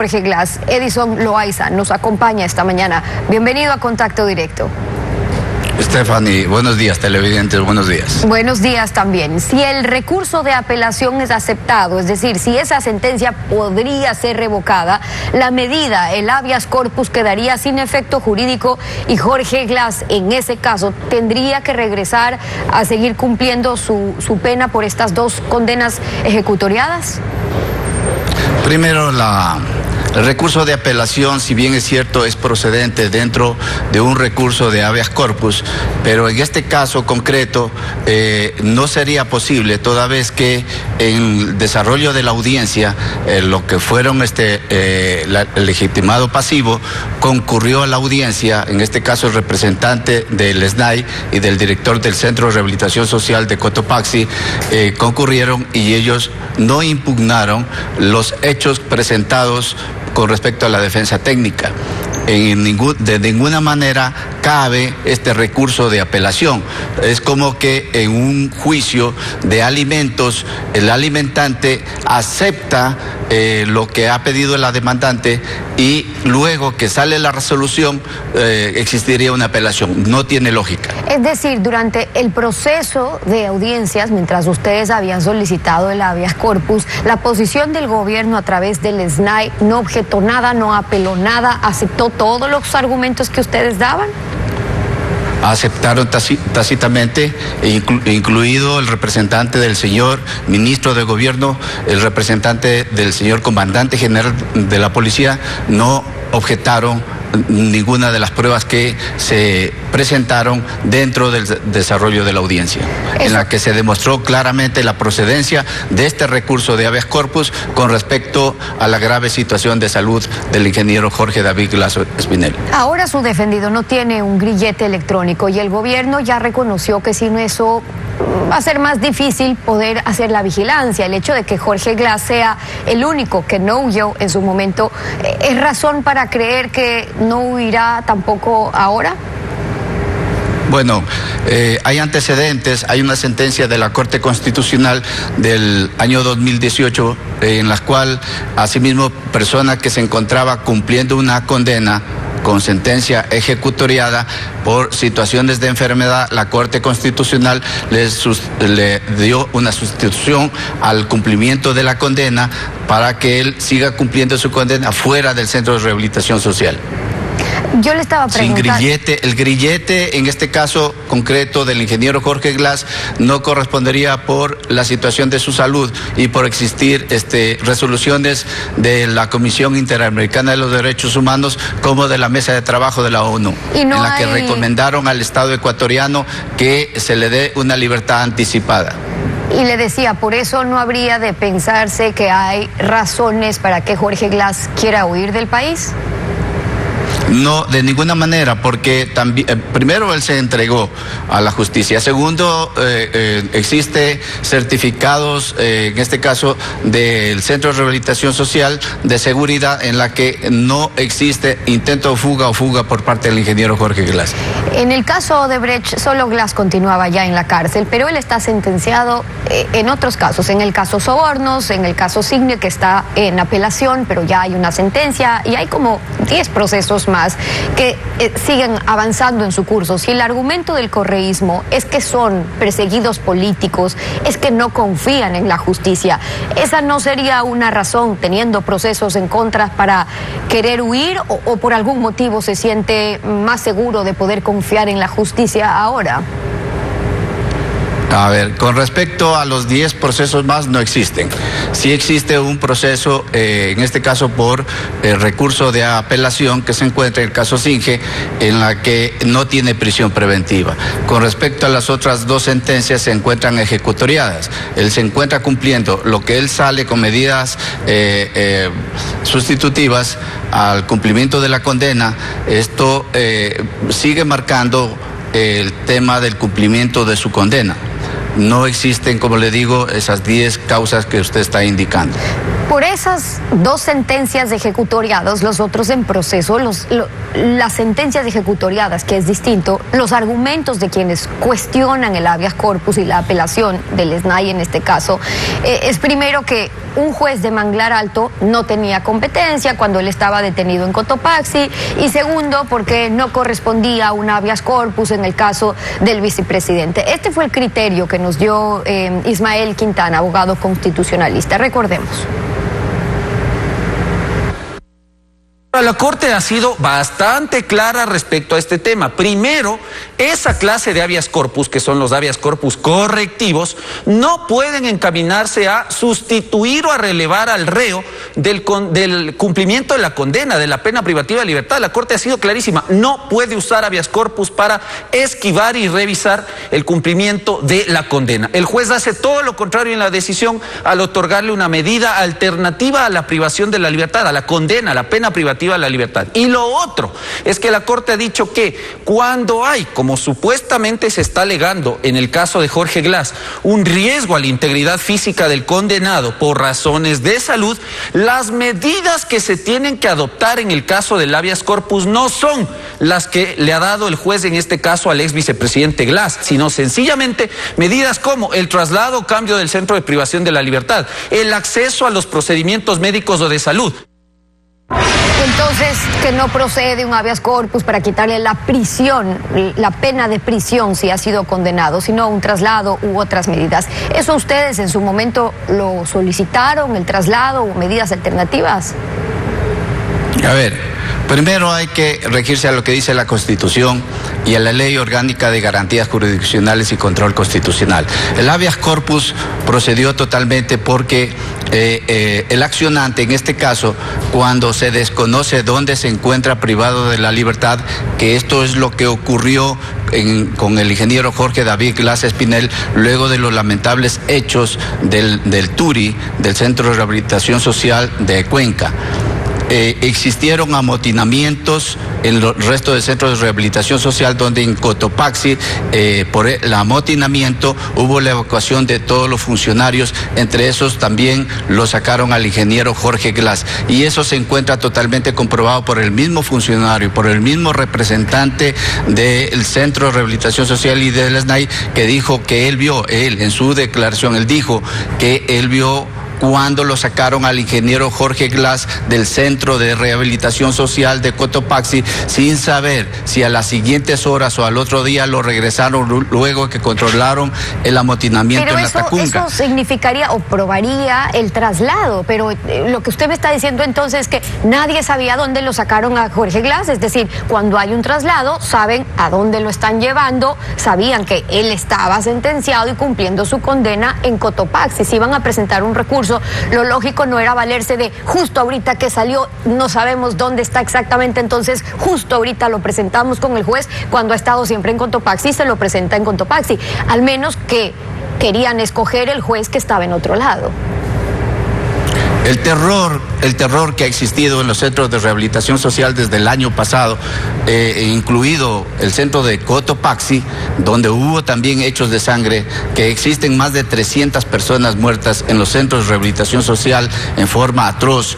Jorge Glass. Edison Loaiza nos acompaña esta mañana. Bienvenido a Contacto Directo. Stephanie, buenos días, televidentes, buenos días. Buenos días también. Si el recurso de apelación es aceptado, es decir, si esa sentencia podría ser revocada, la medida, el habeas corpus, quedaría sin efecto jurídico y Jorge Glass, en ese caso, tendría que regresar a seguir cumpliendo su pena por estas dos condenas ejecutoriadas. Primero, el recurso de apelación, si bien es cierto, es procedente dentro de un recurso de habeas corpus, pero en este caso concreto no sería posible, toda vez que en el desarrollo de la audiencia, lo que fueron el legitimado pasivo concurrió a la audiencia, en este caso el representante del SNAI y del director del Centro de Rehabilitación Social de Cotopaxi, concurrieron y ellos no impugnaron los hechos presentados con respecto a la defensa técnica. De ninguna manera cabe este recurso de apelación. Es como que en un juicio de alimentos, el alimentante acepta lo que ha pedido la demandante y luego que sale la resolución existiría una apelación. No tiene lógica. Es decir, durante el proceso de audiencias, mientras ustedes habían solicitado el habeas corpus, la posición del gobierno a través del SNAI no objetó nada, no apeló nada, aceptó todos los argumentos que ustedes daban. Aceptaron tácitamente, incluido el representante del señor ministro de Gobierno, el representante del señor comandante general de la policía, no objetaron ninguna de las pruebas que se presentaron dentro del desarrollo de la audiencia, en la que se demostró claramente la procedencia de este recurso de habeas corpus con respecto a la grave situación de salud del ingeniero Jorge David Glass Espinel. Ahora su defendido no tiene un grillete electrónico y el gobierno ya reconoció que sin eso va a ser más difícil poder hacer la vigilancia. El hecho de que Jorge Glass sea el único que no huyó en su momento, ¿es razón para creer que no huirá tampoco ahora? Bueno, hay antecedentes, hay una sentencia de la Corte Constitucional del año 2018 en la cual, asimismo, persona que se encontraba cumpliendo una condena con sentencia ejecutoriada por situaciones de enfermedad, la Corte Constitucional le dio una sustitución al cumplimiento de la condena para que él siga cumpliendo su condena fuera del Centro de Rehabilitación Social. Yo le estaba preguntando. Sin grillete, el grillete en este caso concreto del ingeniero Jorge Glass no correspondería por la situación de su salud y por existir resoluciones de la Comisión Interamericana de los Derechos Humanos como de la Mesa de Trabajo de la ONU, en la que recomendaron al Estado ecuatoriano que se le dé una libertad anticipada. Y le decía, por eso no habría de pensarse que hay razones para que Jorge Glass quiera huir del país. No, de ninguna manera, porque también, primero él se entregó a la justicia. Segundo, existe certificados, en este caso del Centro de Rehabilitación Social de seguridad, en la que no existe intento de fuga o fuga por parte del ingeniero Jorge Glass. En el caso de Brecht, solo Glass continuaba ya en la cárcel, pero él está sentenciado en otros casos, en el caso Sobornos, en el caso Signe, que está en apelación, pero ya hay una sentencia y hay como 10 procesos más que siguen avanzando en su curso. Si el argumento del correísmo es que son perseguidos políticos, es que no confían en la justicia, ¿esa no sería una razón, teniendo procesos en contra, para querer huir o por algún motivo se siente más seguro de poder confiar en la justicia ahora? A ver, con respecto a los 10 procesos más, no existen. Sí existe un proceso, en este caso por recurso de apelación, que se encuentra en el caso Singe, en la que no tiene prisión preventiva. Con respecto a las otras dos sentencias, se encuentran ejecutoriadas. Él se encuentra cumpliendo lo que él sale con medidas sustitutivas al cumplimiento de la condena. Esto sigue marcando el tema del cumplimiento de su condena. No existen, como le digo, esas 10 causas que usted está indicando. Por esas dos sentencias ejecutoriadas, los otros en proceso, las sentencias ejecutoriadas, que es distinto, los argumentos de quienes cuestionan el habeas corpus y la apelación del SNAI en este caso, es primero que un juez de Manglar Alto no tenía competencia cuando él estaba detenido en Cotopaxi, y segundo, porque no correspondía a un habeas corpus en el caso del vicepresidente. Este fue el criterio que nos dio Ismael Quintana, abogado constitucionalista. Recordemos. La Corte ha sido bastante clara respecto a este tema. Primero, esa clase de habeas corpus, que son los habeas corpus correctivos, no pueden encaminarse a sustituir o a relevar al reo del cumplimiento de la condena, de la pena privativa de libertad. La Corte ha sido clarísima, no puede usar habeas corpus para esquivar y revisar el cumplimiento de la condena. El juez hace todo lo contrario en la decisión al otorgarle una medida alternativa a la privación de la libertad, a la condena, a la pena privativa de la libertad. Y lo otro es que la Corte ha dicho que cuando hay, como supuestamente se está alegando en el caso de Jorge Glass, un riesgo a la integridad física del condenado por razones de salud, las medidas que se tienen que adoptar en el caso del habeas corpus no son las que le ha dado el juez en este caso al ex vicepresidente Glass, sino sencillamente medidas como el traslado o cambio del centro de privación de la libertad, el acceso a los procedimientos médicos o de salud. Entonces, que no procede un habeas corpus para quitarle la prisión, la pena de prisión si ha sido condenado, sino un traslado u otras medidas. ¿Eso ustedes en su momento lo solicitaron, el traslado o medidas alternativas? A ver, primero hay que regirse a lo que dice la Constitución y a la Ley Orgánica de Garantías Jurisdiccionales y Control Constitucional. El habeas corpus procedió totalmente porque el accionante, en este caso, cuando se desconoce dónde se encuentra privado de la libertad, que esto es lo que ocurrió con el ingeniero Jorge David Glass Espinel, luego de los lamentables hechos del TURI, del Centro de Rehabilitación Social de Cuenca. Existieron amotinamientos en el resto del centro de rehabilitación social, donde en Cotopaxi, por el amotinamiento, hubo la evacuación de todos los funcionarios, entre esos también lo sacaron al ingeniero Jorge Glass, y eso se encuentra totalmente comprobado por el mismo funcionario, por el mismo representante del centro de rehabilitación social y del SNAI, que dijo que él en su declaración, él dijo que él vio cuando lo sacaron al ingeniero Jorge Glass del Centro de Rehabilitación Social de Cotopaxi, sin saber si a las siguientes horas o al otro día lo regresaron luego que controlaron el amotinamiento en la Tacunga. Eso significaría o probaría el traslado, pero lo que usted me está diciendo entonces es que nadie sabía dónde lo sacaron a Jorge Glass, es decir, cuando hay un traslado saben a dónde lo están llevando, sabían que él estaba sentenciado y cumpliendo su condena en Cotopaxi. Si iban a presentar un recurso, lo lógico no era valerse de justo ahorita que salió, no sabemos dónde está exactamente, entonces justo ahorita lo presentamos con el juez cuando ha estado siempre en Cotopaxi, se lo presenta en Cotopaxi, al menos que querían escoger el juez que estaba en otro lado. El terror que ha existido en los centros de rehabilitación social desde el año pasado, incluido el centro de Cotopaxi, donde hubo también hechos de sangre, que existen más de 300 personas muertas en los centros de rehabilitación social en forma atroz.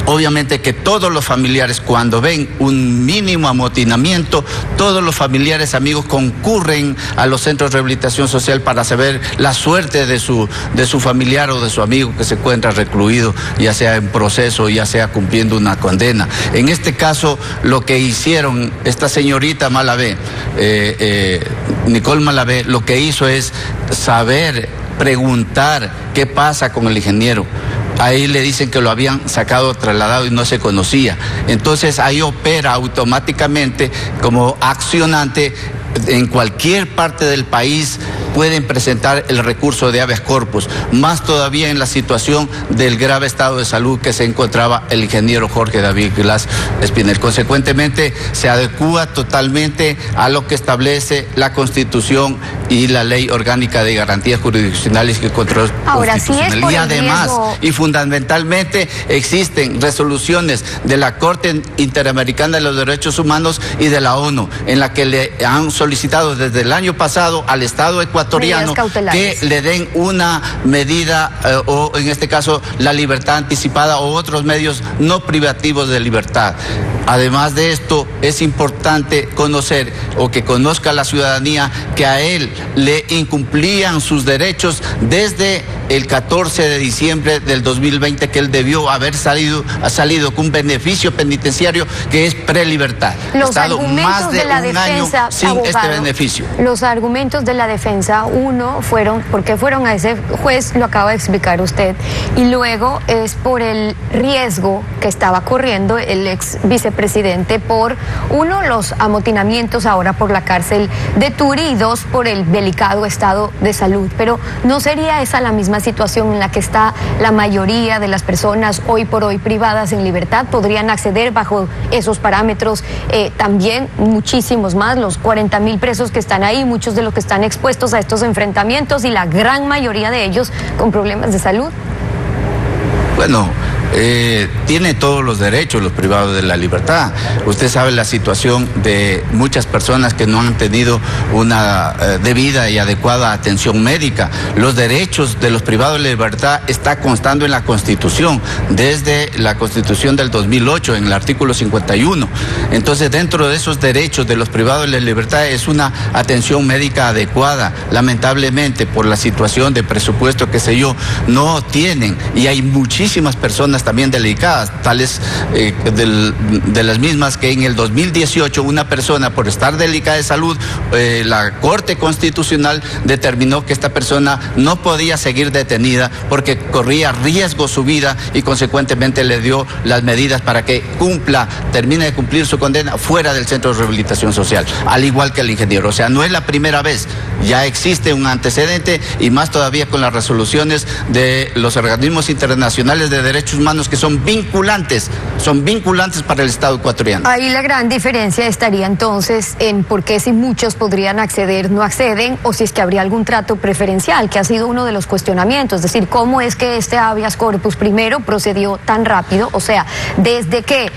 Obviamente que todos los familiares, cuando ven un mínimo amotinamiento, todos los familiares, amigos, concurren a los centros de rehabilitación social para saber la suerte de su familiar o de su amigo que se encuentra recluido, ya sea en proceso, ya sea cumpliendo una condena. En este caso, lo que hicieron esta señorita Malavé, Nicole Malavé, lo que hizo es saber, preguntar qué pasa con el ingeniero. Ahí le dicen que lo habían sacado, trasladado y no se conocía. Entonces ahí opera automáticamente como accionante. En cualquier parte del país pueden presentar el recurso de habeas corpus, más todavía en la situación del grave estado de salud que se encontraba el ingeniero Jorge David Glass Espinel. Consecuentemente, se adecúa totalmente a lo que establece la Constitución y la Ley Orgánica de Garantías Jurisdiccionales y Control Constitucional. Y además, y fundamentalmente, existen resoluciones de la Corte Interamericana de los Derechos Humanos y de la ONU, en la que le han solicitado desde el año pasado al Estado ecuatoriano ecuatoriano que le den una medida o en este caso la libertad anticipada o otros medios no privativos de libertad. Además de esto, es importante conocer o que conozca la ciudadanía que a él le incumplían sus derechos desde el 14 de diciembre del 2020, que él debió haber salido con un beneficio penitenciario que es prelibertad. Los argumentos de la defensa, sin este beneficio. Los argumentos de la defensa, uno, fueron porque fueron a ese juez, lo acaba de explicar usted, y luego es por el riesgo que estaba corriendo el ex vicepresidente por, uno, los amotinamientos ahora por la cárcel de Turi, y dos, por el delicado estado de salud. Pero ¿no sería esa la misma situación en la que está la mayoría de las personas hoy por hoy privadas en libertad? ¿Podrían acceder bajo esos parámetros también muchísimos más, los 40.000 presos que están ahí, muchos de los que están expuestos a estos enfrentamientos y la gran mayoría de ellos con problemas de salud? Bueno, tiene todos los derechos los privados de la libertad. Usted sabe la situación de muchas personas que no han tenido una debida y adecuada atención médica. Los derechos de los privados de la libertad está constando en la Constitución, desde la Constitución del 2008, en el artículo 51. Entonces, dentro de esos derechos de los privados de la libertad es una atención médica adecuada. Lamentablemente, por la situación de presupuesto, qué sé yo, no tienen, y hay muchísimas personas también delicadas, tales de las mismas que en el 2018 una persona por estar delicada de salud, la Corte Constitucional determinó que esta persona no podía seguir detenida porque corría riesgo su vida y consecuentemente le dio las medidas para que termine de cumplir su condena fuera del centro de rehabilitación social, al igual que el ingeniero. O sea, no es la primera vez, ya existe un antecedente y más todavía con las resoluciones de los organismos internacionales de derechos humanos que son vinculantes para el Estado ecuatoriano. Ahí la gran diferencia estaría entonces en por qué si muchos podrían acceder, no acceden, o si es que habría algún trato preferencial, que ha sido uno de los cuestionamientos, es decir, cómo es que este habeas corpus primero procedió tan rápido, o sea, desde que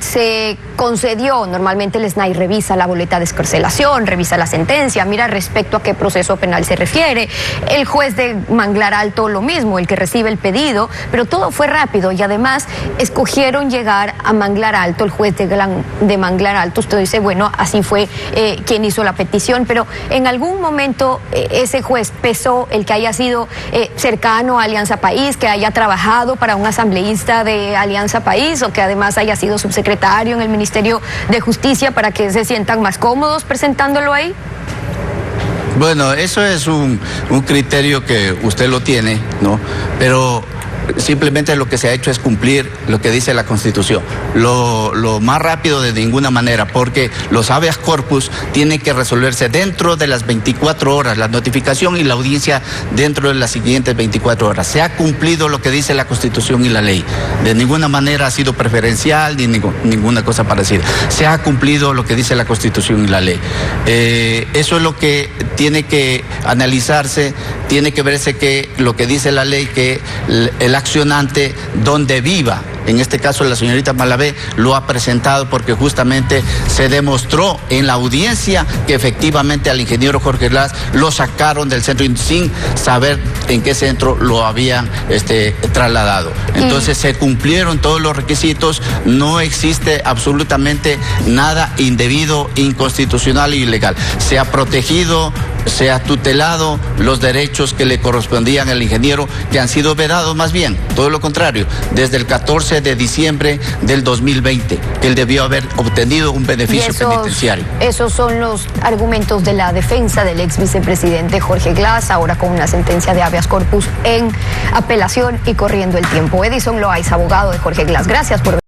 se concedió, normalmente el SNAI revisa la boleta de excarcelación, revisa la sentencia, mira respecto a qué proceso penal se refiere, el juez de Manglar Alto lo mismo, el que recibe el pedido, pero todo fue rápido y además escogieron llegar a Manglar Alto, el juez de Manglar Alto, usted dice, bueno, así fue quien hizo la petición, pero en algún momento ese juez pesó el que haya sido cercano a Alianza País, que haya trabajado para un asambleísta de Alianza País o que además haya sido subsecretario en el Ministerio de Justicia para que se sientan más cómodos presentándolo ahí. Bueno, eso es un criterio que usted lo tiene, ¿no? Pero simplemente lo que se ha hecho es cumplir lo que dice la Constitución, lo más rápido de ninguna manera, porque los habeas corpus tienen que resolverse dentro de las 24 horas, la notificación y la audiencia dentro de las siguientes 24 horas. Se ha cumplido lo que dice la Constitución y la ley, de ninguna manera ha sido preferencial ni ninguna cosa parecida. Se ha cumplido lo que dice la Constitución y la ley. Eso es lo que tiene que analizarse, tiene que verse que lo que dice la ley, que el accionante donde viva, en este caso la señorita Malabé lo ha presentado porque justamente se demostró en la audiencia que efectivamente al ingeniero Jorge Glass lo sacaron del centro sin saber en qué centro lo habían trasladado. Entonces se cumplieron todos los requisitos, no existe absolutamente nada indebido, inconstitucional e ilegal. Se ha protegido, se ha tutelado los derechos que le correspondían al ingeniero, que han sido vedados más bien, todo lo contrario, desde el 14 de diciembre del 2020, que él debió haber obtenido un beneficio penitenciario. Esos son los argumentos de la defensa del ex vicepresidente Jorge Glass, ahora con una sentencia de habeas corpus en apelación y corriendo el tiempo. Edison Loaiza, abogado de Jorge Glass, gracias por